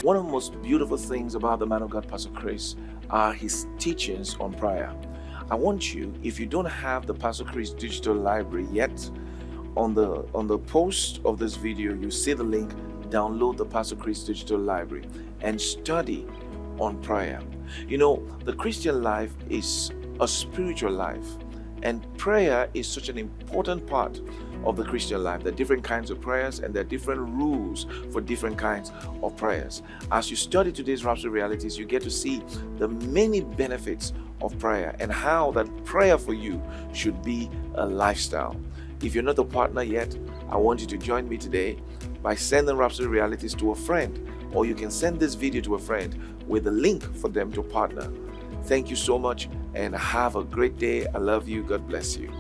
One of the most beautiful things about the man of God, Pastor Chris, are his teachings on prayer. I want you, if you don't have the Pastor Chris digital library yet, on the post of this video, you see the link. Download the Pastor Chris digital library and study on prayer. You know, the Christian life is a spiritual life, and prayer is such an important part of the Christian life. There are different kinds of prayers, and there are different rules for different kinds of prayers. As you study today's Rhapsody realities, you get to see the many benefits of prayer and how that prayer for you should be a lifestyle. If you're not a partner yet, I want you to join me today by sending Rhapsody realities to a friend, or you can send this video to a friend with a link for them to partner. Thank you so much and have a great day. I love you. God bless you.